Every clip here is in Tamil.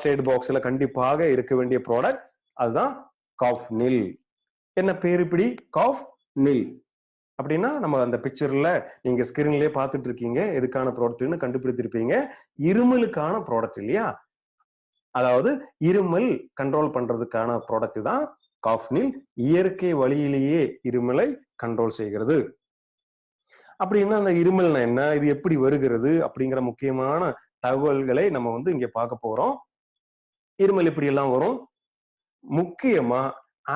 எய்ட் பாக்ஸ்ல கண்டிப்பாக இருக்க வேண்டிய ப்ராடக்ட் அதுதான் காஃப்னில். என்ன பேர் இப்படி காஃப்னில் அப்படின்னா, நம்ம அந்த பிக்சர்ல நீங்க ஸ்கிரீன்லயே பார்த்துட்டு இருக்கீங்க, எதுக்கான ப்ராடக்ட்னு கண்டுபிடித்திருப்பீங்க. இருமலுக்கான ப்ராடக்ட் இல்லையா? அதாவது இருமல் கண்ட்ரோல் பண்றதுக்கான ப்ராடக்ட் தான் காஃப்னில். இயற்கை வழியிலேயே இருமலை கண்ட்ரோல் செய்கிறது. அப்படின்னா அந்த இருமல்னா என்ன, இது எப்படி வருகிறது அப்படிங்கிற முக்கியமான தகவல்களை நம்ம இங்க பார்க்க போறோம். இருமல் இப்படி எல்லாம் வரும். முக்கியமா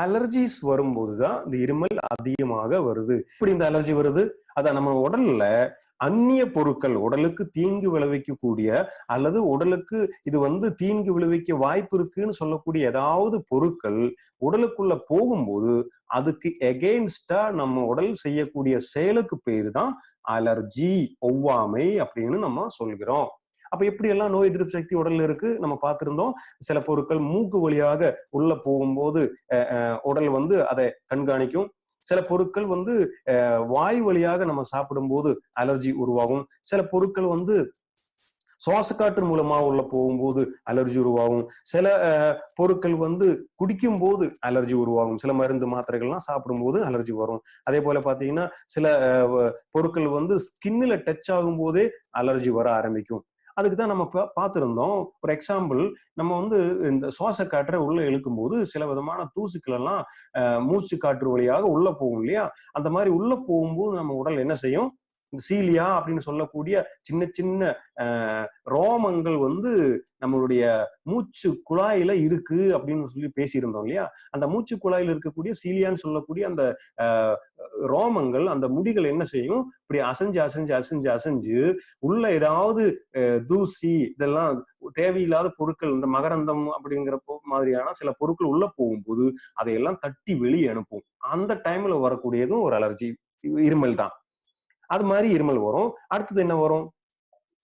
அலர்ஜிஸ் வரும்போதுதான் இந்த இருமல் அதிகமாக வருது. இப்படி இந்த அலர்ஜி வருது, அத நம்ம உடல்ல அந்நிய பொருட்கள், உடலுக்கு தீங்கு விளைவிக்கக்கூடிய அல்லது உடலுக்கு இது தீங்கு விளைவிக்க வாய்ப்பு இருக்குன்னு சொல்லக்கூடிய ஏதாவது பொருட்கள் உடலுக்குள்ள போகும்போது அதுக்கு எகெயின்ஸ்டா நம்ம உடல் செய்யக்கூடிய செயலுக்கு பேரு தான் அலர்ஜி, ஒவ்வாமை அப்படின்னு நம்ம சொல்கிறோம். அப்ப எப்படி எல்லாம் நோய் எதிர்ப்பு சக்தி உடல்ல இருக்கு நம்ம பார்த்திருந்தோம். சில பொருட்கள் மூக்கு வழியாக உள்ள போகும்போது உடல் அதை கண்காணிக்கும். சில பொருட்கள் வாய் வழியாக நம்ம சாப்பிடும்போது அலர்ஜி உருவாகும். சில பொருட்கள் சுவாச காற்று மூலமா உள்ள போகும்போது அலர்ஜி உருவாகும். சில பொருட்கள் குடிக்கும் போது அலர்ஜி உருவாகும். சில மருந்து மாத்திரைகள்லாம் சாப்பிடும்போது அலர்ஜி வரும். அதே போல பாத்தீங்கன்னா சில பொருட்கள் ஸ்கின்ல டச் ஆகும் போதே அலர்ஜி வர ஆரம்பிக்கும். அதுக்குதான் நம்ம பார்த்திருந்தோம். ஒரு எக்ஸாம்பிள், நம்ம இந்த சுவாச காற்றை உள்ள இழுக்கும் போது சில விதமான தூசுக்கள் எல்லாம் மூச்சு காற்று வழியாக உள்ள போகும் இல்லையா? அந்த மாதிரி உள்ள போகும்போது நம்ம உடல் என்ன செய்யும், இந்த சீலியா அப்படின்னு சொல்லக்கூடிய சின்ன சின்ன ரோமங்கள் நம்மளுடைய மூச்சு குழாயில இருக்கு அப்படின்னு சொல்லி பேசியிருந்தோம் இல்லையா? அந்த மூச்சு குழாயில இருக்கக்கூடிய சீலியான்னு சொல்லக்கூடிய அந்த ரோமங்கள், அந்த முடிகள் என்ன செய்யும், இப்படி அசைஞ்சு அசைஞ்சு அசைஞ்சு அசைஞ்சு உள்ள ஏதாவது தூசி, இதெல்லாம் தேவையில்லாத பொருட்கள், இந்த மகரந்தம் அப்படிங்கிற மாதிரியான சில பொருட்கள் உள்ள போகும்போது அதையெல்லாம் தட்டி வெளியே அனுப்பும். அந்த டைம்ல வரக்கூடியதும் ஒரு அலர்ஜி, இருமல் தான். அது மாதிரி இருமல் வரும். அடுத்தது என்ன வரும்,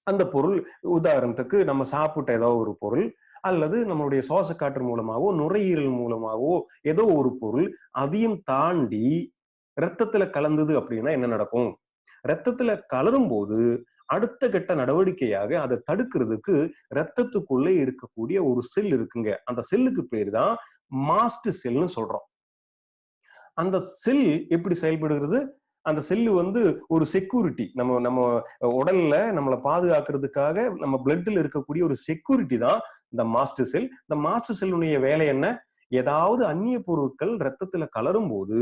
அந்த பொருள் உதாரணத்துக்கு நம்ம சாப்பிட்ட ஏதோ ஒரு பொருள் அல்லது நம்மளுடைய சுவாச காற்று மூலமாவோ நுரையீரல் மூலமாவோ ஏதோ ஒரு பொருள் அதையும் தாண்டி ரத்தத்துல கலந்தது அப்படின்னா என்ன நடக்கும்? ரத்தத்துல கலரும் போது அடுத்த கட்ட நடவடிக்கையாக அதை தடுக்கிறதுக்கு ரத்தத்துக்குள்ளே இருக்கக்கூடிய ஒரு செல் இருக்குங்க. அந்த செல்லுக்கு பேரு தான் மாஸ்ட் செல்னு சொல்றோம். அந்த செல் எப்படி செயல்படுகிறது? அந்த செல்லு ஒரு செக்யூரிட்டி, நம்ம நம்ம உடல்ல நம்மளை பாதுகாக்கிறதுக்காக நம்ம பிளட்ல இருக்கக்கூடிய ஒரு செக்யூரிட்டி தான் இந்த மாஸ்டர் செல். இந்த மாஸ்டர் செல்லுடைய வேலை என்ன? ஏதாவது அந்நிய பொருட்கள் ரத்தத்துல கலரும் போது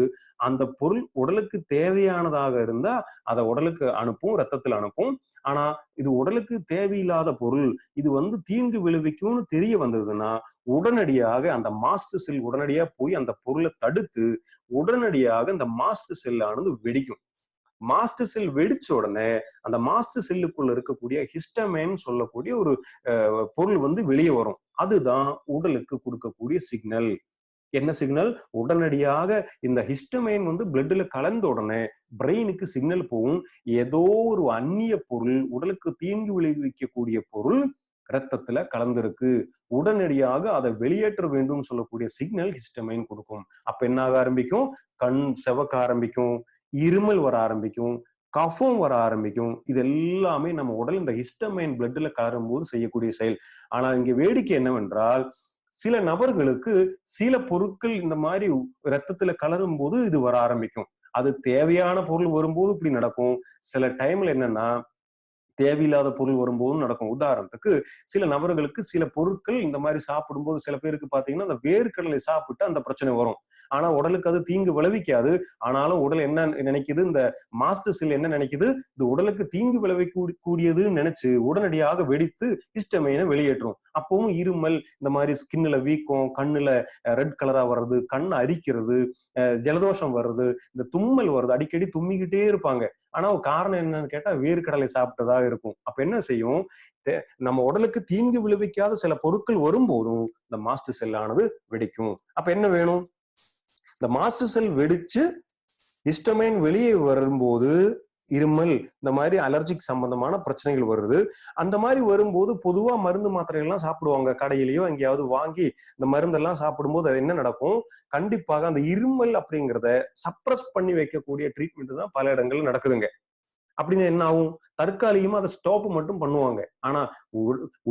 அந்த பொருள் உடலுக்கு தேவையானதாக இருந்தா அதை உடலுக்கு அனுப்பும், ரத்தத்துல அனுப்பும். ஆனா இது உடலுக்கு தேவையில்லாத பொருள், இது தீங்கு விளைவிக்கும்னு தெரிய வந்ததுன்னா உடனடியாக அந்த மாஸ்டர் செல் உடனடியா போய் அந்த பொருளை தடுத்து உடனடியாக இந்த மாஸ்டர் செல்லானது வெடிக்கும். மாஸ்டர் செல் வெடிச்ச உடனே அந்த மாஸ்டர் செல்லுக்குள்ள இருக்கக்கூடிய ஹிஸ்டமைன் சொல்லக்கூடிய ஒரு பொருள் வெளியே வரும். அதுதான் உடலுக்கு கொடுக்கக்கூடிய சிக்னல். என்ன சிக்னல்? உடனடியாக இந்த ஹிஸ்டமைன் பிளட்ல கலந்த உடனே பிரெயினுக்கு சிக்னல் போகும், ஏதோ ஒரு அந்நிய பொருள், உடலுக்கு தீங்கு விளைவிக்கக்கூடிய பொருள் ரத்தத்துல கலந்திருக்கு, உடனடியாக அதை வெளியேற்ற வேண்டும் சொல்லக்கூடிய சிக்னல் ஹிஸ்டமைன் கொடுக்கும். அப்ப என்ன ஆக ஆரம்பிக்கும்? கண் செவக்க ஆரம்பிக்கும், இருமல் வர ஆரம்பிக்கும், கஃபம் வர ஆரம்பிக்கும். இது எல்லாமே நம்ம உடல் இந்த ஹிஸ்டமைன் பிளட்ல கலரும் போது செய்யக்கூடிய செயல். ஆனா இங்க வேடிக்கை என்னவென்றால், சில நபர்களுக்கு சில பொருட்கள் இந்த மாதிரி ரத்தத்துல கலரும் போது இது வர ஆரம்பிக்கும். அது தேவையான பொருள் வரும்போது இப்படி நடக்கும். சில டைம்ல என்னன்னா தேவையில்லாத பொருள் வரும்போதும் நடக்கும். உதாரணத்துக்கு சில நபர்களுக்கு சில பொருட்கள் இந்த மாதிரி சாப்பிடும்போது சில பேருக்கு பாத்தீங்கன்னா அந்த வேர்க்கடலை சாப்பிட்டு அந்த பிரச்சனை வரும். ஆனா உடலுக்கு அது தீங்கு விளைவிக்காது. ஆனாலும் உடல் என்ன நினைக்குது, இந்த மாஸ்டர் செல் என்ன நினைக்குது, இது உடலுக்கு தீங்கு விளைவிக்கூடியதுன்னு நினைச்சு உடனடியாக வெடித்து ஹிஸ்டமைனை வெளியேற்றும். அப்பவும் இருமல், இந்த மாதிரி ஸ்கின்ல வீக்கம், கண்ணுல ரெட் கலரா வர்றது, கண் அரிக்கிறது, ஜலதோஷம் வர்றது, இந்த தும்மல் வருது, அடிக்கடி தும்மிக்கிட்டே இருப்பாங்க. ஆனா காரணம் என்னன்னு கேட்டா வேர்க்கடலை சாப்பிட்டதாக இருக்கும். அப்ப என்ன செய்யும், நம்ம உடலுக்கு தீங்கு விளைவிக்காத சில பொருட்கள் வரும்போதும் இந்த மாஸ்டர் செல் ஆனது வெடிக்கும். அப்ப என்ன வேணும், இந்த மாஸ்டர் செல் வெடிச்சு ஹிஸ்டமைன் வெளியே வரும்போது இருமல், இந்த மாதிரி அலர்ஜிக் சம்பந்தமான பிரச்சனைகள் வருது. அந்த மாதிரி வரும்போது பொதுவா மருந்து மாத்திரைகள் எல்லாம் சாப்பிடுவாங்க, கடையிலயோ எங்கேயாவது வாங்கி இந்த மருந்தெல்லாம் சாப்பிடும்போது அது என்ன நடக்கும், கண்டிப்பாக அந்த இருமல் அப்படிங்கிறத சப்ரஸ் பண்ணி வைக்கக்கூடிய ட்ரீட்மெண்ட் தான் பல இடங்கள்ல நடக்குதுங்க. அப்படின்னு என்ன ஆகும், தற்காலிகமா அதை ஸ்டாப் மட்டும் பண்ணுவாங்க. ஆனா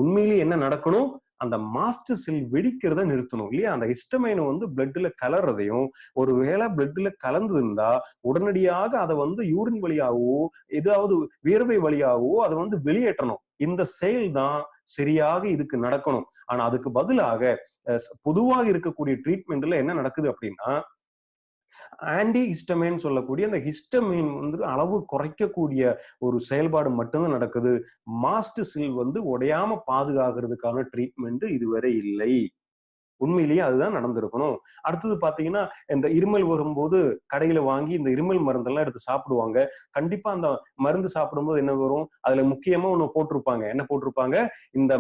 உண்மையிலேயே என்ன நடக்கணும், அந்த மாஸ்டர் செல் வெடிக்கிறத நிறுத்தணும் இல்லையா? அந்த ஹிஸ்டமைன் வந்து பிளட்ல கலர்றதையும், ஒருவேளை பிளட்ல கலந்து இருந்தா உடனடியாக அதை வந்து யூரின் வழியாகவோ ஏதாவது வியர்வை வழியாகவோ அதை வந்து வெளியேற்றணும். இந்த செயல் தான் சரியாக இதுக்கு நடக்கணும். ஆனா அதுக்கு பதிலாக பொதுவாக இருக்கக்கூடிய ட்ரீட்மெண்ட்ல என்ன நடக்குது அப்படின்னா, ஆன்டி ஹிஸ்டமைன் சொல்லக்கூடிய அந்த ஹிஸ்டமைன் வந்து அளவு குறைக்கக்கூடிய ஒரு செயல்பாடு மட்டும்தான் நடக்குது. மாஸ்ட் செல் வந்து உடையாம பாதுகாக்கிறதுக்கான ட்ரீட்மெண்ட் இதுவரை இல்லை. உண்மையிலேயே அதுதான் நடந்திருக்கணும். அடுத்தது பாத்தீங்கன்னா, இந்த இருமல் வரும்போது கடையில வாங்கி இந்த இருமல் மருந்தெல்லாம் எடுத்து சாப்பிடுவாங்க. கண்டிப்பா அந்த மருந்து சாப்பிடும்போது என்ன வரும்? அதுல முக்கியமா ஒண்ணு போட்டிருப்பாங்க. என்ன போட்டிருப்பாங்க? இந்த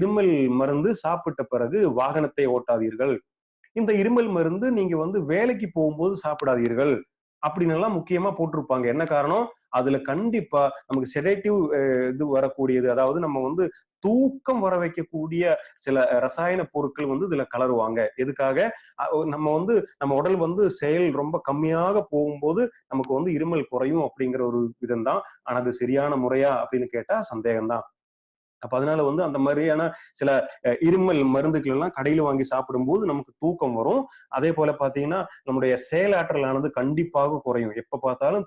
இருமல் மருந்து சாப்பிட்ட பிறகு வாகனத்தை ஓட்டாதீர்கள். இந்த இருமல் மருந்து நீங்க வந்து வேலைக்கு போகும்போது சாப்பிடாதீர்கள். அப்படின்னு எல்லாம் முக்கியமா போட்டிருப்பாங்க. என்ன காரணம்? அதுல கண்டிப்பா நமக்கு செடேட்டிவ் இது வரக்கூடியது. அதாவது நம்ம வந்து தூக்கம் வர வைக்கக்கூடிய சில ரசாயன பொருட்கள் வந்து இதுல கலருவாங்க. எதுக்காக? நம்ம வந்து நம்ம உடல் வந்து செயல் ரொம்ப கம்மியாக போகும்போது நமக்கு வந்து இருமல் குறையும் அப்படிங்கிற ஒரு விதம் தான். ஆனா அது சரியான முறையா அப்படின்னு கேட்டா சந்தேகம் தான். அப்ப அதனால வந்து அந்த மாதிரியான சில இருமல் மருந்துகள் எல்லாம் கடையில வாங்கி சாப்பிடும்போது நமக்கு தூக்கம் வரும். அதே போல பாத்தீங்கன்னா நம்முடைய செயலாற்றலானது கண்டிப்பாக குறையும். எப்ப பார்த்தாலும்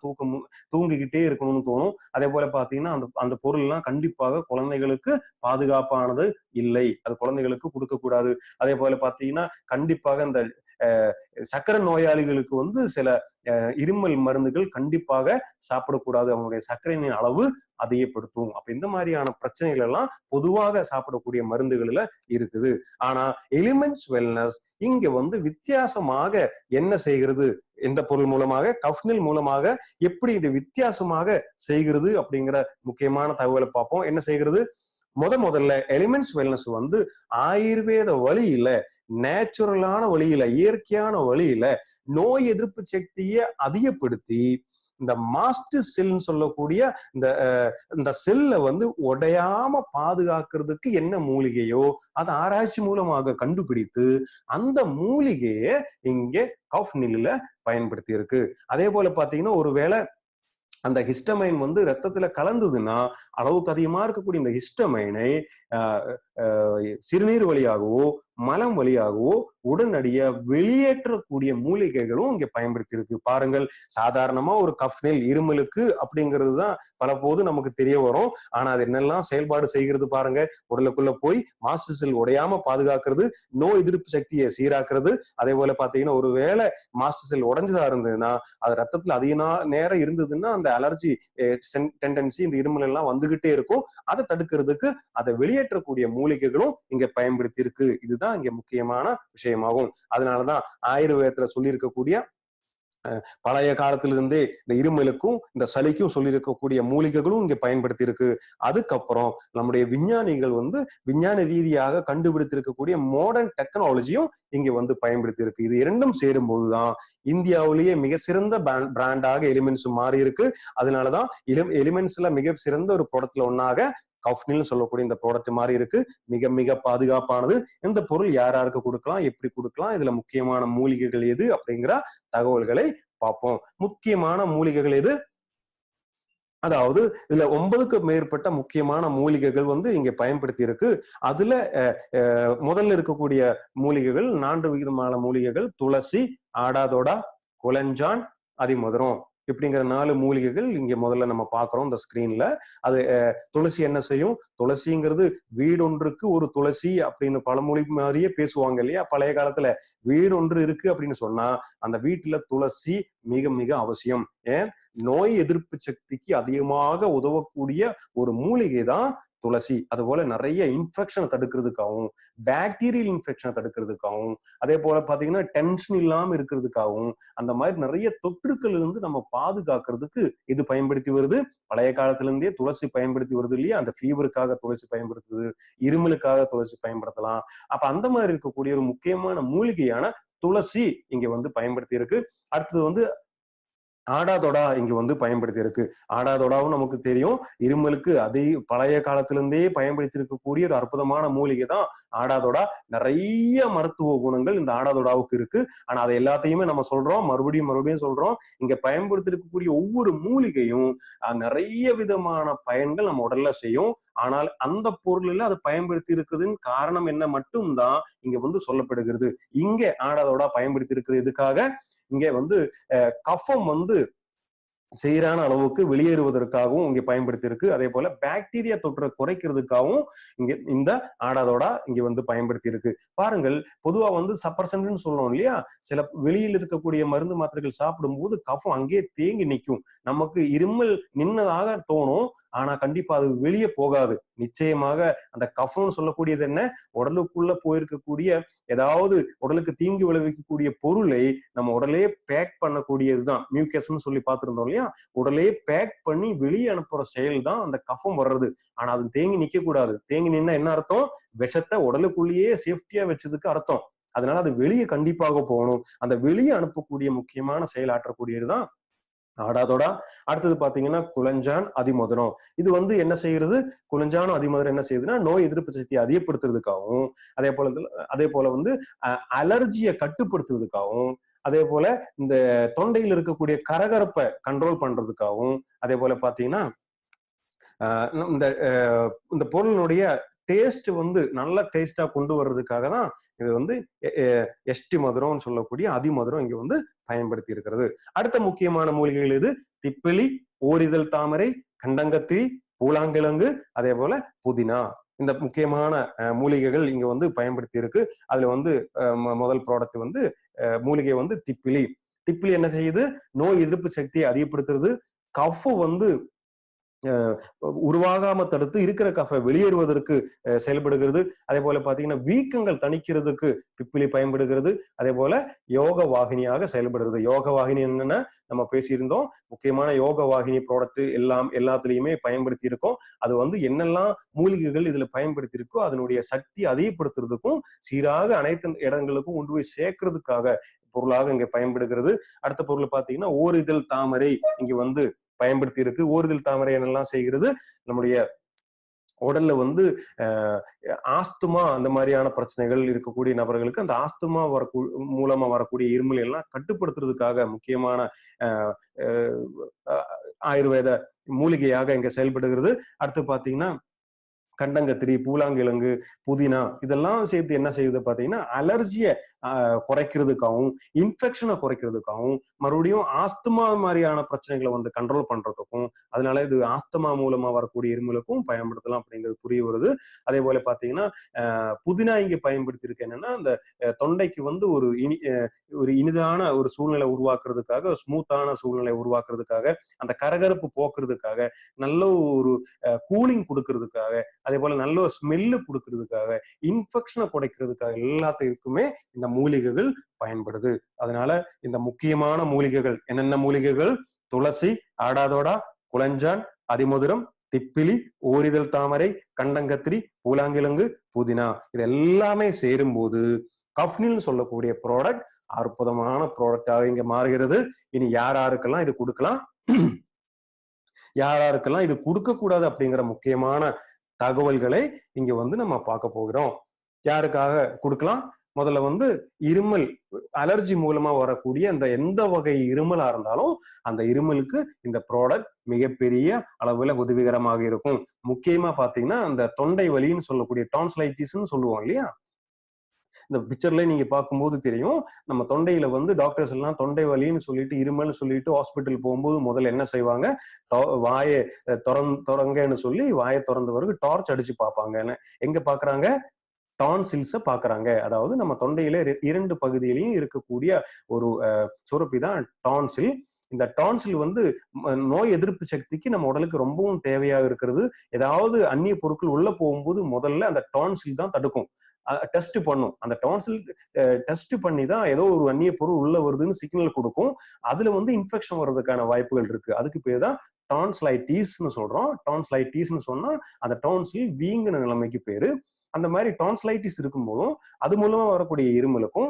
தூங்கிக்கிட்டே இருக்கணும்னு தோணும். அதே போல பாத்தீங்கன்னா அந்த அந்த பொருள் எல்லாம் கண்டிப்பாக குழந்தைகளுக்கு பாதுகாப்பானது இல்லை. அது குழந்தைகளுக்கு கொடுக்கக்கூடாது. அதே போல பாத்தீங்கன்னா கண்டிப்பாக இந்த சக்கரை நோயாளிகளுக்கு வந்து சில இருமல் மருந்துகள் கண்டிப்பாக சாப்பிடக்கூடாது. அவங்களுடைய சர்க்கரையின் அளவு அதிகப்படுத்தும். அப்ப இந்த மாதிரியான பிரச்சனைகள் எல்லாம் பொதுவாக சாப்பிடக்கூடிய மருந்துகள்ல இருக்குது. ஆனா எலிமெண்ட்ஸ் வெல்னஸ் இங்க வந்து வித்தியாசமாக என்ன செய்கிறது என்ற பொருள் மூலமாக கஃப்னில் மூலமாக எப்படி இது வித்தியாசமாக செய்கிறது அப்படிங்கிற முக்கியமான தகவலை பார்ப்போம். என்ன செய்கிறது? முதல்ல எலிமெண்ட்ஸ் வெல்னஸ் வந்து ஆயுர்வேத வழியில நேச்சுரலான வழியில இயற்கையான வழியில நோய் எதிர்ப்பு சக்தியை அதிகப்படுத்தி இந்த மாஸ்டர் செல்னு சொல்லக்கூடிய இந்த செல்லை வந்து உடையாம பாதுகாக்கிறதுக்கு என்ன மூலிகையோ அதை ஆராய்ச்சி மூலமாக கண்டுபிடித்து அந்த மூலிகையை இங்கே கஃப்னில்ல பயன்படுத்தி இருக்கு. அதே போல பாத்தீங்கன்னா ஒருவேளை அந்த ஹிஸ்டமைன் வந்து ரத்தத்துல கலந்ததுன்னா அளவுக்கு அதிகமா இருக்கக்கூடிய இந்த ஹிஸ்டமைனை சிறுநீர் வழியாகவோ மலம் வழியாகவோ உடனடியா வெளியேற்றக்கூடிய மூலிகைகளும் இங்க பயன்படுத்தி இருக்கு. பாருங்கள், சாதாரணமா ஒரு கஃப்னில் இருமலுக்கு அப்படிங்கிறது தான் பல போது நமக்கு தெரிய வரும். ஆனா அது என்னெல்லாம் செயல்பாடு செய்கிறது பாருங்க. உடலுக்குள்ள போய் மாஸ்டர் செல் உடையாம பாதுகாக்கிறது, நோய் எதிர்ப்பு சக்தியை சீராக்குறது. அதே போல பாத்தீங்கன்னா ஒருவேளை மாஸ்டர் செல் உடைஞ்சதா இருந்ததுன்னா அது ரத்தத்துல அதிக நேரம் இருந்ததுன்னா அந்த அலர்ஜி டெண்டன்சி இந்த இருமல் எல்லாம் வந்துகிட்டே இருக்கும். அதை தடுக்கிறதுக்கு அதை வெளியேற்றக்கூடிய மூலிகைகளும் இங்க பயன்படுத்தி இருக்கு. இதுதான் இங்க முக்கியமான விஷயமாகும். அதனாலதான் ஆயுர்வேதத்துல சொல்லி இருக்கக்கூடிய பழைய காலத்திலிருந்தே இந்த இருமலுக்கும் இந்த சளிக்கும் சொல்லியிருக்கக்கூடிய மூலிகைகளும் இங்க பயன்படுத்தி இருக்கு. அதுக்கப்புறம் நம்முடைய விஞ்ஞானிகள் வந்து விஞ்ஞான ரீதியாக கண்டுபிடித்திருக்கக்கூடிய மாடர்ன் டெக்னாலஜியும் இங்க வந்து பயன்படுத்தி இருக்கு. இது இரண்டும் சேரும் போதுதான் இந்தியாவிலேயே மிக சிறந்த பிராண்டாக எலிமெண்ட்ஸ் மாறி இருக்கு. அதனாலதான் எலிமெண்ட்ஸ்ல மிக சிறந்த ஒரு ப்ராடக்ட்ல ஒன்னாக கஃப்னில் சொல்லக்கூடிய இந்த ப்ராடக்ட் மாறி இருக்கு. மிக மிக பாதுகாப்பானது. இந்த பொருள் யார் யாருக்கு கொடுக்கலாம், எப்படி கொடுக்கலாம், இதுல முக்கியமான மூலிகைகள் எது அப்படிங்கிற தகவல்களை பார்ப்போம். முக்கியமான மூலிகைகள் எது? அதாவது இதுல 9க்கு மேற்பட்ட முக்கியமான மூலிகைகள் வந்து இங்க பயன்படுத்தி இருக்கு. அதுல முதல்ல இருக்கக்கூடிய மூலிகைகள் 4 விதமான மூலிகைகள்: துளசி, ஆடாதோடா, குலஞ்சான், அதிமதுரம் இப்படிங்கிற 4 மூலிகைகள் இங்க முதல்ல நம்ம பாக்குறோம் இந்த ஸ்கிரீன்ல. அது துளசி என்ன செய்யும்? துளசிங்கிறது வீடொன்றுக்கு ஒரு துளசி அப்படின்னு பழமொழி மாதிரியே பேசுவாங்க இல்லையா? பழைய காலத்துல வீடொன்று இருக்கு அப்படின்னு சொன்னா அந்த வீட்டுல துளசி மிக மிக அவசியம். ஏன்? நோய் எதிர்ப்பு சக்திக்கு அதிகமாக உதவக்கூடிய ஒரு மூலிகை தான் துளசி. அதுபோல நிறைய இன்ஃபெக்ஷனை தடுக்கிறதுக்காகவும் பாக்டீரியல் இன்ஃபெக்ஷனை தடுக்கிறதுக்காகவும் அதே போல பாத்தீங்கன்னா டென்ஷன் இல்லாம இருக்கிறதுக்காகவும் அந்த மாதிரி நிறைய தொற்றுக்கள் இருந்து நம்ம பாதுகாக்கிறதுக்கு இது பயன்படுத்தி வருது. பழைய காலத்துல இருந்தே துளசி பயன்படுத்தி வருது இல்லையா? அந்த ஃபீவருக்காக துளசி பயன்படுத்துது, இருமலுக்காக துளசி பயன்படுத்தலாம். அப்ப அந்த மாதிரி இருக்கக்கூடிய ஒரு முக்கியமான மூலிகையான துளசி இங்க வந்து பயன்படுத்தி இருக்கு. அடுத்தது வந்து ஆடாதொடா இங்க வந்து பயன்படுத்தி இருக்கு. ஆடாதொடாவும் நமக்கு தெரியும், இருமலுக்கு பழைய காலத்துல இருந்தே பயன்படுத்தி இருக்கக்கூடிய ஒரு அற்புதமான மூலிகை தான் ஆடாதொடா. நிறைய மருத்துவ குணங்கள் இந்த ஆடாதொடாவுக்கு இருக்கு. ஆனா அதை எல்லாத்தையுமே நம்ம சொல்றோம், மறுபடியும் சொல்றோம். இங்க பயன்படுத்தி இருக்கக்கூடிய ஒவ்வொரு மூலிகையும் நிறைய விதமான பயன்கள் நம்ம உடல்ல செய்யும். ஆனால் அந்த பொருளில் அது பயன்படுத்தி இருக்குதுன்னு காரணம் என்ன மட்டும்தான் இங்க வந்து சொல்லப்படுகிறது. இங்க ஆடாதோடா பயன்படுத்தி இருக்குது எதுக்காக? இங்க வந்து கஃபம் வந்து சீரான அளவுக்கு வெளியேறுவதற்காகவும் இங்க பயன்படுத்தி இருக்கு. அதே போல பாக்டீரியா தொற்றை குறைக்கிறதுக்காகவும் இங்க இந்த ஆடாதோடா இங்க வந்து பயன்படுத்தி இருக்கு. பாருங்கள், பொதுவா வந்து சப்ரசன்ட்னு சொல்றோம் இல்லையா? சில வெளியில் இருக்கக்கூடிய மருந்து மாத்திரைகள் சாப்பிடும்போது கஃபம் அங்கேயே தேங்கி நிற்கும். நமக்கு இருமல் நின்னதாக தோணும். ஆனா கண்டிப்பா அது வெளியே போகாது. நிச்சயமாக அந்த கஃபம்னு சொல்லக்கூடியது என்ன? உடலுக்குள்ள போயிருக்கக்கூடிய ஏதாவது உடலுக்கு தீங்கு விளைவிக்கக்கூடிய பொருளை நம்ம உடலே பேக் பண்ணக்கூடியதுதான். மியூக்கஸ்ன்னு சொல்லி பார்த்திருந்தோம் இல்லையா? உடலே பேக் பண்ணி வெளியே அனுப்புற செயல் தான் அந்த கஃபம் வர்றது. ஆனா அது தேங்கி நிக்க கூடாது. தேங்கி நின்னா என்ன அர்த்தம்? விஷத்தை உடலுக்குள்ளேயே சேஃப்டியா வச்சதுக்கு அர்த்தம். அதனால அது வெளியே கண்டிப்பாக போகணும். அந்த வெளியே அனுப்பக்கூடிய முக்கியமான செயலாற்றக்கூடியதுதான் ஆடாதோடா. அடுத்தது பாத்தீங்கன்னா குளஞ்சான், அதிமதுரம். இது வந்து என்ன செய்யறது? குளஞ்சானும் அதிமதுரம் என்ன செய்யுதுன்னா நோய் எதிர்ப்பு சக்தியை அதிகப்படுத்துறதுக்காகவும், அதே போல வந்து அலர்ஜியை கட்டுப்படுத்துறதுக்காகவும், அதே போல இந்த தொண்டையில் இருக்கக்கூடிய கரகரப்பை கண்ட்ரோல் பண்றதுக்காகவும், அதே போல பாத்தீங்கன்னா இந்த இந்த பொருளினுடைய டேஸ்ட் வந்து நல்ல டேஸ்டா கொண்டு வர்றதுக்காக தான் இது வந்து எஸ்டி மதுரம் சொல்லக்கூடிய அதிமதுரம் இங்க வந்து பயன்படுத்தி இருக்கிறது. அடுத்த முக்கியமான மூலிகைகள் இது திப்பிலி, ஓரிதழ் தாமரை, கண்டங்கத்திரி, பூலாங்கிழங்கு, அதே போல புதினா. இந்த முக்கியமான மூலிகைகள் இங்க வந்து பயன்படுத்தி இருக்கு. அதுல வந்து முதல் ப்ராடக்ட் வந்து மூலிகை வந்து திப்பிலி. திப்பிலி என்ன செய்யுது? நோய் எதிர்ப்பு சக்தியை அதிகப்படுத்துறது. கஃப் வந்து உருவாகாம தடுத்து இருக்கிற கஃபை வெளியேறுவதற்கு செயல்படுகிறது. அதே போல பாத்தீங்கன்னா வீக்கங்கள் தணிக்கிறதுக்கு பிப்பிலி பயன்படுகிறது. அதே போல யோக வாகினியாக செயல்படுகிறது. யோக வாகினி என்னன்னா நம்ம பேசியிருந்தோம். முக்கியமான யோக வாகினி ப்ராடக்ட் எல்லாத்துலயுமே பயன்படுத்தி இருக்கோம். அது வந்து என்னெல்லாம் மூலிகைகள் இதுல பயன்படுத்தி இருக்கோ அதனுடைய சக்தி அதிகப்படுத்துறதுக்கும் சீராக அனைத்து இடங்களுக்கும் கொண்டு போய் சேர்க்கறதுக்காக பொருளாக இங்க பயன்படுகிறது. அடுத்த பொருள் பாத்தீங்கன்னா ஓரிதழ் தாமரை இங்க வந்து பயன்படுத்தி இருக்கு. ஓரிதழ் தாமரை என்னெல்லாம் செய்கிறது? நம்முடைய உடல்ல வந்து ஆஸ்துமா அந்த மாதிரியான பிரச்சனைகள் இருக்கக்கூடிய நபர்களுக்கு அந்த ஆஸ்துமா மூலமா வரக்கூடிய இருமல் எல்லாம் கட்டுப்படுத்துறதுக்காக முக்கியமான ஆயுர்வேத மூலிகையாக இங்க செயல்படுகிறது. அடுத்து பாத்தீங்கன்னா கண்டங்கத்திரி, பூலாங்கிழங்கு, புதினா இதெல்லாம் சேர்த்து என்ன செய்யுது பாத்தீங்கன்னா அலர்ஜியை குறைக்கிறதுக்காகவும், இன்ஃபெக்ஷனை குறைக்கிறதுக்காகவும், மறுபடியும் ஆஸ்துமா மாதிரியான பிரச்சனைகளை வந்து கண்ட்ரோல் பண்றதுக்கும், அதனால இது ஆஸ்துமா மூலமா வரக்கூடிய இருமலுக்கும் பயன்படுத்தலாம் அப்படிங்கிறது புரிய வருது. அதே போல பாத்தீங்கன்னா புதினா இங்க பயன்படுத்தி இருக்கு என்னன்னா அந்த தொண்டைக்கு வந்து ஒரு இனிதான ஒரு சூழ்நிலை உருவாக்குறதுக்காக, ஸ்மூத்தான சூழ்நிலை உருவாக்குறதுக்காக, அந்த கரகரப்பு போக்குறதுக்காக, நல்ல ஒரு கூலிங் கொடுக்கறதுக்காக, அதே போல நல்ல ஒரு ஸ்மெல்லு கொடுக்கறதுக்காக, இன்ஃபெக்ஷனை குறைக்கிறதுக்காக எல்லாத்துக்குமே இந்த மூலிகைகள் பயன்படுது. அதனால இந்த முக்கியமான மூலிகைகள் என்னென்ன மூலிகைகள்? துளசி, ஆடாதோடா, குளஞ்சான், அதிமதுரம், திப்பிலி, ஓரிதழ் தாமரை, கண்டங்கத்திரி, பூலாங்கிழங்கு, புதினா இது எல்லாமே சேரும்போது கஃப்னில் சொல்லக்கூடிய ப்ராடக்ட் அற்புதமான ப்ராடக்டாக இங்க மாறுகிறது. இனி யாருக்கெல்லாம் இது கொடுக்கலாம், யாருக்கெல்லாம் இது கொடுக்க கூடாது அப்படிங்கிற முக்கியமான தகவல்களை இங்க வந்து நம்ம பார்க்க போகிறோம். யாருக்காக கொடுக்கலாம்? முதல்ல வந்து இருமல் அலர்ஜி மூலமா வரக்கூடிய அந்த எந்த வகை இருமலா இருந்தாலும் அந்த இருமலுக்கு இந்த ப்ராடக்ட் மிகப்பெரிய அளவுல உதவிகரமாக இருக்கும். முக்கியமா பாத்தீங்கன்னா அந்த தொண்டை வலின்னு சொல்லக்கூடிய டான்சிலைட்டிஸ்ன்னு சொல்லுவோம் இல்லையா? இந்த பிக்சர்ல நீங்க பார்க்கும்போது தெரியும். நம்ம தொண்டையில வந்து டாக்டர்ஸ் எல்லாம் தொண்டை வலின்னு சொல்லிட்டு இருமல்னு சொல்லிட்டு ஹாஸ்பிட்டல் போகும்போது முதல்ல என்ன செய்வாங்க? வாயை தொடங்கன்னு சொல்லி வாயை திறந்த பிறகு டார்ச் அடிச்சு பார்ப்பாங்க. எங்க பாக்குறாங்க? டான்சில்ஸ பாக்குறாங்க. அதாவது நம்ம தொண்டையில 2 பகுதியிலையும் இருக்கக்கூடிய ஒரு சுரப்பி தான் டான்சில். இந்த டான்சில் வந்து நோய் எதிர்ப்பு சக்திக்கு நம்ம உடலுக்கு ரொம்பவும் தேவையாக இருக்கிறது. ஏதாவது அந்நிய பொருட்கள் உள்ள போகும்போது முதல்ல அந்த டான்சில் தான் தடுக்கும். டெஸ்ட் பண்ணும். அந்த டான்சில் டெஸ்ட் பண்ணி தான் ஏதோ ஒரு அந்நிய பொருள் உள்ள வருதுன்னு சிக்னல் கொடுக்கும். அதுல வந்து இன்ஃபெக்ஷன் வர்றதுக்கான வாய்ப்புகள் இருக்கு. அதுக்கு பேர் தான் டான்சிலைட்டிஸ்ன்னு சொல்றோம். டான்சிலைட்டிஸ்ன்னு சொன்னா அந்த டான்சில் வீங்கின நிலைமைக்கு பேரு. அந்த மாதிரி டான்சிலைட்டிஸ் இருக்கும்போதும் அது மூலமா வரக்கூடிய இருமலுக்கும்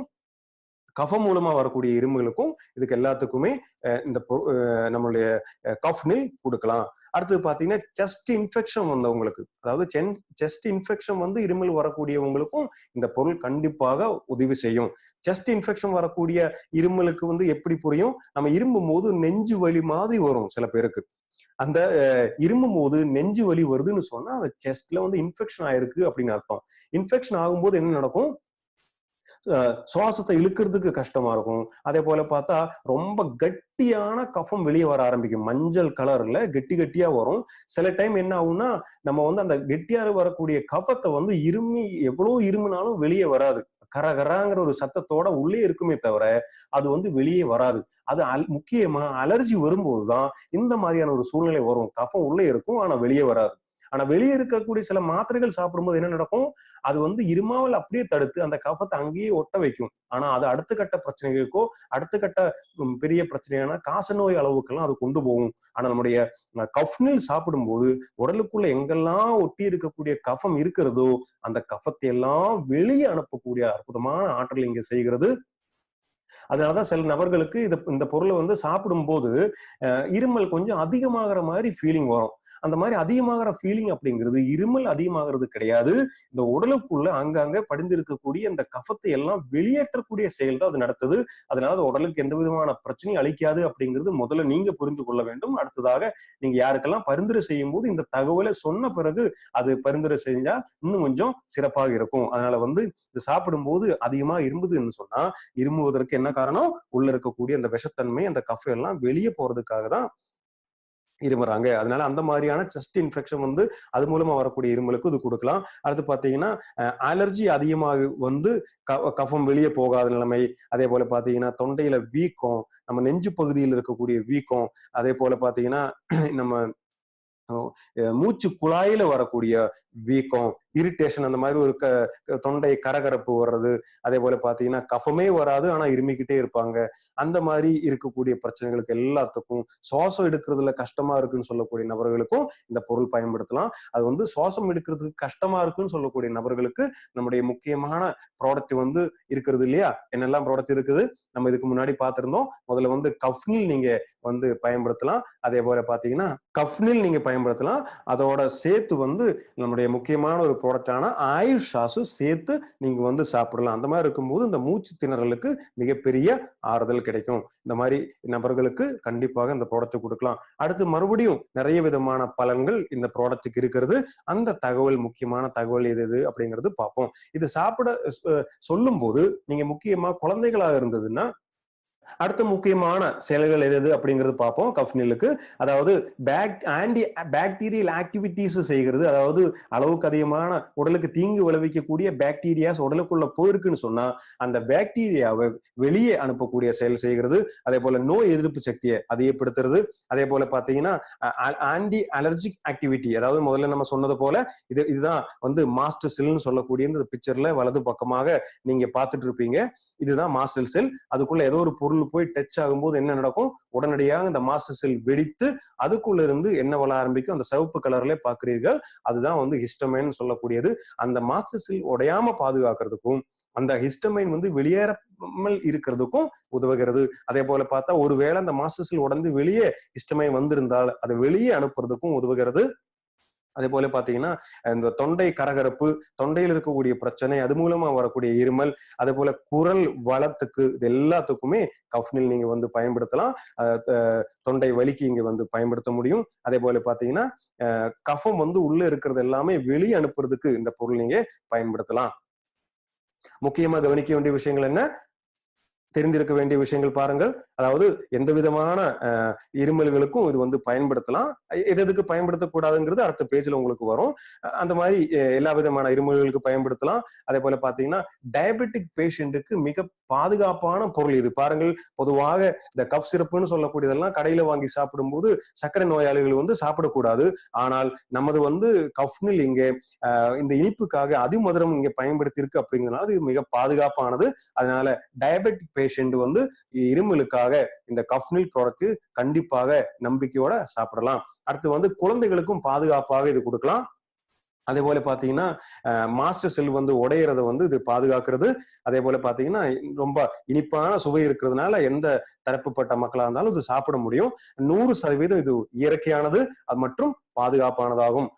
கஃபம் மூலமா வரக்கூடிய இருமலுக்கும் இதுக்கு எல்லாத்துக்குமே இந்த நம்மளுடைய கஃப்னில் கொடுக்கலாம். அடுத்தது பாத்தீங்கன்னா செஸ்ட் இன்ஃபெக்ஷன் வந்தவங்களுக்கு, அதாவது செஸ்ட் இன்ஃபெக்ஷன் வந்து இருமல் வரக்கூடியவங்களுக்கும் இந்த பொருள் கண்டிப்பாக உதவி செய்யும். செஸ்ட் இன்ஃபெக்ஷன் வரக்கூடிய இருமலுக்கு வந்து எப்படி புரியும்? நம்ம இருமும் போது நெஞ்சு வலி மாதிரி வரும் சில பேருக்கு. அந்த இருமும் போது நெஞ்சு வலி வருதுன்னு சொன்னா அந்த செஸ்ட்ல வந்து இன்ஃபெக்ஷன் ஆயிருக்கு அப்படின்னு அர்த்தம். இன்ஃபெக்ஷன் ஆகும்போது என்ன நடக்கும்? சுவாசத்தை இழுக்கிறதுக்கு கஷ்டமா இருக்கும். அதே போல பார்த்தா ரொம்ப கட்டியான கஃபம் வெளியே வர ஆரம்பிக்கும். மஞ்சள் கலர்ல கெட்டி கெட்டியா வரும். சில டைம் என்ன ஆகும்னா நம்ம வந்து அந்த கெட்டியா வரக்கூடிய கஃபத்தை வந்து எவ்வளவு இருமுனாலும் வெளியே வராது. கரகராங்கிற ஒரு சத்தத்தோட உள்ளே இருக்குமே தவிர அது வந்து வெளியே வராது. அது முக்கியமா அலர்ஜி வரும்போதுதான் இந்த மாதிரியான ஒரு சூழ்நிலை வரும். கஃபம் உள்ளே இருக்கும் ஆனா வெளியே வராது. ஆனா வெளியே இருக்கக்கூடிய சில மாத்திரைகள் சாப்பிடும்போது என்ன நடக்கும்? அது வந்து இருமாவல் அப்படியே தடுத்து அந்த கஃபத்தை அங்கேயே ஒட்ட வைக்கும். ஆனா அது அடுத்த கட்ட பிரச்சனைகளுக்கோ, அடுத்த கட்ட பெரிய பிரச்சனையான காசநோய் அளவுக்கெல்லாம் அது கொண்டு போகும். ஆனா நம்முடைய கஃப்னில் சாப்பிடும்போது உடலுக்குள்ள எங்கெல்லாம் ஒட்டி இருக்கக்கூடிய கஃபம் இருக்கிறதோ அந்த கஃபத்தை எல்லாம் வெளியே அனுப்பக்கூடிய அற்புதமான ஆற்றல் இங்க செய்கிறது. அதனாலதான் சில நபர்களுக்கு இந்த பொருளை வந்து சாப்பிடும் போது இருமல் கொஞ்சம் அதிகமாகிற மாதிரி ஃபீலிங் வரும். அந்த மாதிரி அதிகமாகிற ஃபீலிங் அப்படிங்கிறது இருமல் அதிகமாகிறது கிடையாது. இந்த உடலுக்குள்ள அங்கங்க படிந்திருக்கக்கூடிய இந்த கஃபத்தை எல்லாம் வெளியேற்றக்கூடிய செயல் தான் அது நடத்துது. அதனால அது உடலுக்கு எந்த விதமான பிரச்சனையும் அளிக்காது அப்படிங்கிறது முதல்ல நீங்க புரிந்து கொள்ள வேண்டும். அடுத்ததாக நீங்க யாருக்கெல்லாம் பரிந்துரை செய்யும் போது இந்த தகவலை சொன்ன பிறகு அது பரிந்துரை செஞ்சா இன்னும் கொஞ்சம் சிறப்பாக இருக்கும். அதனால வந்து இது சாப்பிடும்போது அதிகமா இரும்புதுன்னு சொன்னா இருமுவதற்கு என்ன காரணம்? உள்ள இருக்கக்கூடிய அந்த விஷத்தன்மை அந்த கஃப் எல்லாம் வெளியே போறதுக்காக தான் இருமுறாங்க. அதனால அந்த மாதிரியான செஸ்ட் இன்ஃபெக்ஷன் வந்து அது மூலமா வரக்கூடிய இருமலுக்கு இது கொடுக்கலாம். அடுத்து பாத்தீங்கன்னா அலர்ஜி அதிகமாக வந்து கஃபம் வெளியே போகாத நிலைமை, அதே போல பாத்தீங்கன்னா தொண்டையில வீக்கம், நம்ம நெஞ்சு பகுதியில் இருக்கக்கூடிய வீக்கம், அதே போல பாத்தீங்கன்னா நம்ம மூச்சு குழாயில வரக்கூடிய வீக்கம், இரிட்டேஷன், அந்த மாதிரி ஒரு தொண்டை கரகரப்பு வர்றது, அதே போல பாத்தீங்கன்னா கஃபமே வராது ஆனா இருமிக்கிட்டே இருப்பாங்க. அந்த மாதிரி இருக்கக்கூடிய பிரச்சனைகளுக்கு எல்லாத்துக்கும், சுவாசம் எடுக்கிறதுல கஷ்டமா இருக்குன்னு சொல்லக்கூடிய நபர்களுக்கும் இந்த பொருள் பயன்படுத்தலாம். அது வந்து சுவாசம் எடுக்கிறதுக்கு கஷ்டமா இருக்குன்னு சொல்லக்கூடிய நபர்களுக்கு நம்முடைய முக்கியமான ப்ராடக்ட் வந்து இருக்கிறது இல்லையா? என்னெல்லாம் ப்ராடக்ட் இருக்குது நம்ம இதுக்கு முன்னாடி பார்த்திருந்தோம். முதல்ல வந்து கஃப்னில் நீங்க வந்து பயன்படுத்தலாம். அதே போல பாத்தீங்கன்னா கஃப்னில் நீங்க பயன்படுத்தலாம். அதோட சேர்த்து வந்து நம்முடைய முக்கியமான ஒரு ப்ராடக்டான ஆயுஷாசு சேர்த்து நீங்க வந்து சாப்பிடலாம். அந்த மாதிரி இருக்கும்போது இந்த மூச்சு திணறலுக்கு மிகப்பெரிய ஆறுதல் கிடைக்கும். இந்த மாதிரி நபர்களுக்கு கண்டிப்பாக இந்த ப்ராடக்ட் கொடுக்கலாம். அடுத்து மறுபடியும் நிறைய விதமான பலன்கள் இந்த ப்ராடக்ட்டுக்கு இருக்கிறது. அந்த தகவல், முக்கியமான தகவல் எது அப்படிங்கிறது பார்ப்போம். இது சாப்பிட சொல்லும் போது நீங்க முக்கியமா குழந்தைகளாக இருந்ததுன்னா அடுத்த முக்கியமான செயல்கள் எது அப்படிங்கிறது பார்ப்போம். கஃப்னிலுக்கு அதாவது ஆன்டி பாக்டீரியல் ஆக்டிவிட்டிஸ் செய்கிறது. அதாவது அளவுக்கு அதிகமான உடலுக்கு தீங்கு விளைவிக்கக்கூடிய பாக்டீரியாஸ் உடலுக்குள்ள போயிருக்குன்னு சொன்னா அந்த பாக்டீரியாவை வெளியே அனுப்பக்கூடிய செயல் செய்கிறது. அதே போல நோய் எதிர்ப்பு சக்தியை அதிகப்படுத்துறது. அதே போல பாத்தீங்கன்னா ஆன்டி அலர்ஜிக் ஆக்டிவிட்டி, அதாவது முதல்ல நம்ம சொன்னது போல இதுதான் வந்து மாஸ்டர் செல்னு சொல்லக்கூடிய இந்த பிக்சர்ல வலது பக்கமாக நீங்க பார்த்துட்டு இருப்பீங்க. இதுதான் மாஸ்டர் செல். அதுக்குள்ள ஏதோ ஒரு பொருள் போய் டச் ஆகும்போது என்ன நடக்கும்? உடனடியாக இந்த மாஸ்டர் செல் வெடித்து அதுக்குள்ள இருந்து என்ன வளர ஆரம்பிக்கும்? அந்த சிவப்பு கலர்ல பாக்குறீர்கள். அதுதான் வந்து ஹிஸ்டமைன் சொல்லக்கூடியது. அந்த மாஸ்டர் செல் உடையாம பாதுகாக்கிறதுக்கும் அந்த ஹிஸ்டமைன் வந்து வெளியேறாமல் இருக்கிறதுக்கும் உதவுகிறது. அதே போல பார்த்தா ஒருவேளை அந்த மாஸ்டர் செல் உடந்து வெளியே ஹிஸ்டமைன் வந்திருந்தால் அதை வெளியே அனுப்புறதுக்கும் உதவுகிறது. அதே போல பாத்தீங்கன்னா இந்த தொண்டை கரகரப்பு, தொண்டையில் இருக்கக்கூடிய பிரச்சனை, அது மூலமா வரக்கூடிய இருமல், அதே போல குரல் வளத்துக்கு, இது எல்லாத்துக்குமே கஃப்னில் நீங்க வந்து பயன்படுத்தலாம். தொண்டை வலிக்கு இங்க வந்து பயன்படுத்த முடியும். அதே போல பாத்தீங்கன்னா கஃபம் வந்து உள்ள இருக்கிறது எல்லாமே வெளியே அனுப்புறதுக்கு இந்த பொருள் நீங்க பயன்படுத்தலாம். முக்கியமா கவனிக்க வேண்டிய விஷயங்கள் என்ன? தெரிந்திருக்க வேண்டிய விஷயங்கள் பாருங்கள். அதாவது எந்த விதமான இருமல்களுக்கும் இது வந்து பயன்படுத்தலாம். எதுக்கு பயன்படுத்தக்கூடாதுங்கிறது அடுத்த பேஜ்ல உங்களுக்கு வரும். அந்த மாதிரி எல்லா விதமான இருமல்களுக்கு பயன்படுத்தலாம். அதே போல பாத்தீங்கன்னா டயபெட்டிக் பேஷண்ட்டுக்கு மிக பாதுகாப்பான பொருள் இது. பாருங்கள், பொதுவாக இந்த கஃப் சிரப்புன்னு சொல்லக்கூடியதெல்லாம் கடையில வாங்கி சாப்பிடும்போது சர்க்கரை நோயாளிகள் வந்து சாப்பிடக்கூடாது. ஆனால் நமது வந்து கஃப்னில் இங்க இந்த இனிப்புக்காக அதிமதுரம் இங்க பயன்படுத்தி இருக்கு அப்படிங்கிறதுனால இது மிக பாதுகாப்பானது. அதனால டயபெட்டிக் பேஷண்ட் வந்து இருமலுக்காக இந்த கஃப்னில் ப்ராடக்ட் கண்டிப்பாக நம்பிக்கையோட சாப்பிடலாம். அடுத்து வந்து குழந்தைகளுக்கும் பாதுகாப்பாக இது கொடுக்கலாம். அதே போல பாத்தீங்கன்னா மாஸ்டர் செல் வந்து உடையறத வந்து இது பாதுகாக்கிறது. அதே போல பாத்தீங்கன்னா ரொம்ப இனிப்பான சுவை இருக்கிறதுனால எந்த தரப்புப்பட்ட மக்களா இருந்தாலும் இது சாப்பிட முடியும். 100% இது இயற்கையானது மற்றும் பாதுகாப்பானதாகும்.